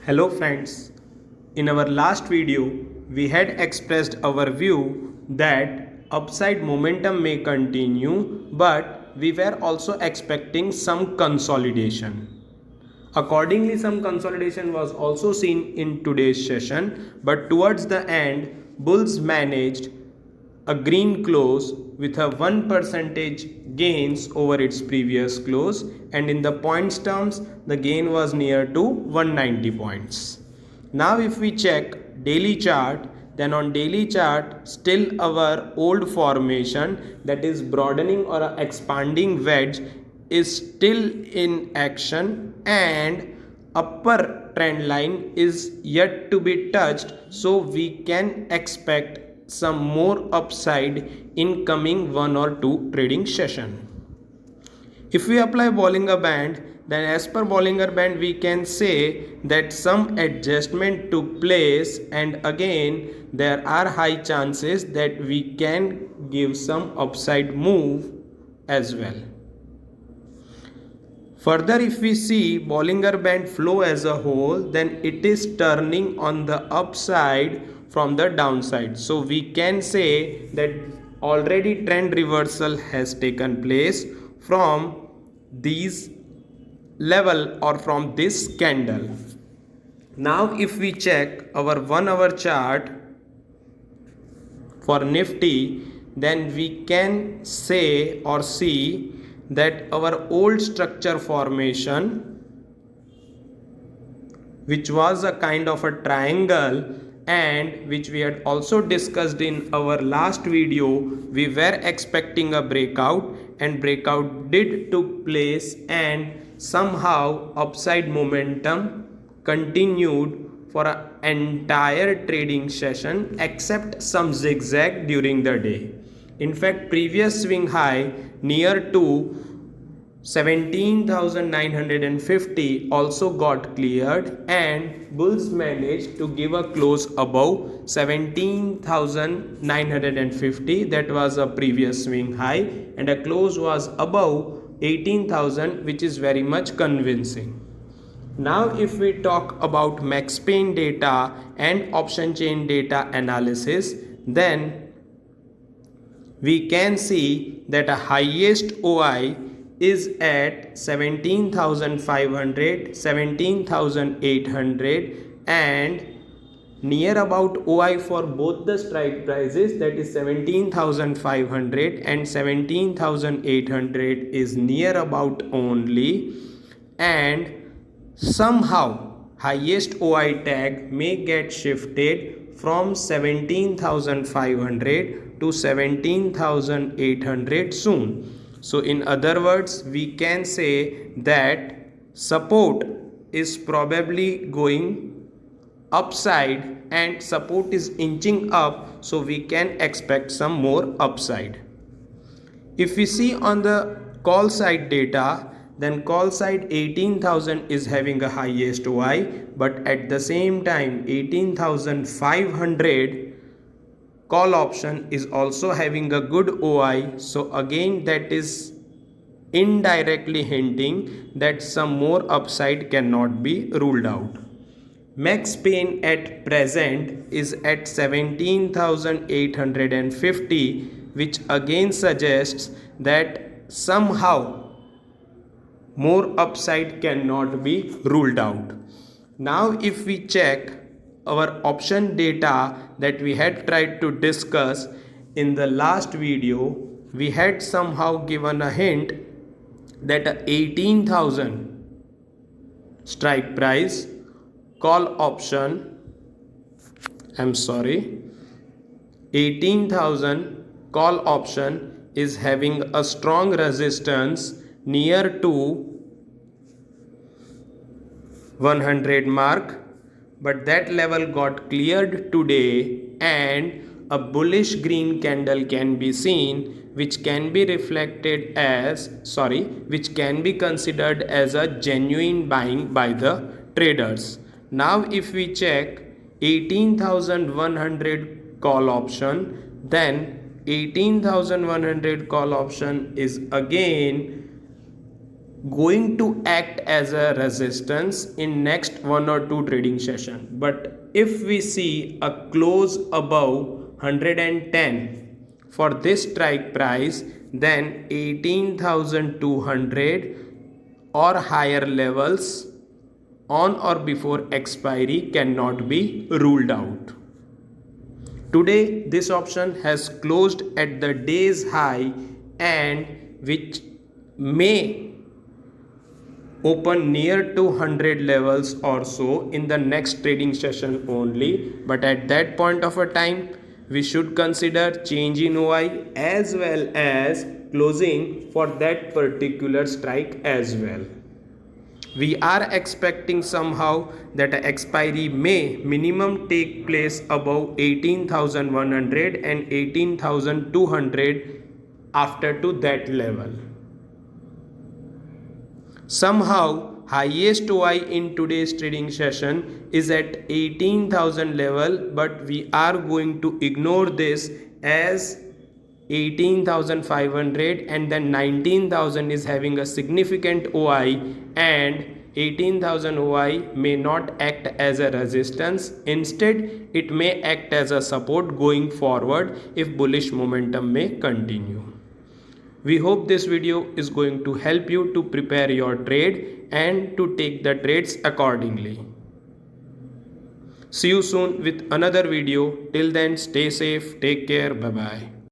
Hello friends, in our last video we had expressed our view that upside momentum may continue, but we were also expecting some consolidation. Accordingly, some consolidation was also seen in today's session, but towards the end, bulls managed a green close with a 1% gains over its previous close, and in the points terms the gain was near to 190 points. Now if we check daily chart, then on daily chart still our old formation, that is broadening or expanding wedge, is still in action and upper trend line is yet to be touched, so we can expect some more upside in coming one or two trading session. If we apply Bollinger Band, then as per Bollinger Band we can say that some adjustment took place, and again there are high chances that we can give some upside move as well. Further, if we see Bollinger Band flow as a whole, then it is turning on the upside from the downside. So we can say that already trend reversal has taken place from these level or from this candle. Now if we check our 1 hour chart for Nifty, then we can say or see that our old structure formation, which was a kind of a triangle and which we had also discussed in our last video, we were expecting a breakout, and breakout did took place, and somehow upside momentum continued for an entire trading session except some zigzag during the day. In fact, previous swing high near to 17,950 also got cleared, and bulls managed to give a close above 17,950. That was a previous swing high, and a close was above 18,000, which is very much convincing. Now if we talk about Max Pain data and option chain data analysis, then we can see that a highest OI is at 17,500, 17,800, and near about OI for both the strike prices, that is 17,500 and 17,800, is near about only, and somehow highest OI tag may get shifted from 17,500 to 17,800 soon. So in other words, we can say that support is probably going upside and support is inching up, so we can expect some more upside. If we see on the call side data, then call side 18,000 is having a highest OI, but at the same time 18,500 call option is also having a good OI, so again that is indirectly hinting that some more upside cannot be ruled out. Max Pain at present is at 17,850, which again suggests that somehow more upside cannot be ruled out. Now if we check our option data that we had tried to discuss in the last video, we had somehow given a hint that a 18,000 strike price call option, 18,000 call option is having a strong resistance near to 100 mark, but that level got cleared today and a bullish green candle can be seen, which can be reflected as which can be considered as a genuine buying by the traders. Now if we check 18,100 call option, then 18,100 call option is again going to act as a resistance in next one or two trading session. But if we see a close above 110 for this strike price, then 18,200 or higher levels on or before expiry cannot be ruled out. Today this option has closed at the day's high and which may open near to 100 levels or so in the next trading session only, but at that point of a time we should consider change in OI as well as closing for that particular strike as well. We are expecting somehow that expiry may minimum take place above 18,100 and 18,200 after to that level. Somehow highest OI in today's trading session is at 18,000 level, but we are going to ignore this as 18,500 and then 19,000 is having a significant OI and 18,000 OI may not act as a resistance. Instead, it may act as a support going forward if bullish momentum may continue. We hope this video is going to help you to prepare your trade and to take the trades accordingly. See you soon with another video. Till then, stay safe, take care, bye bye.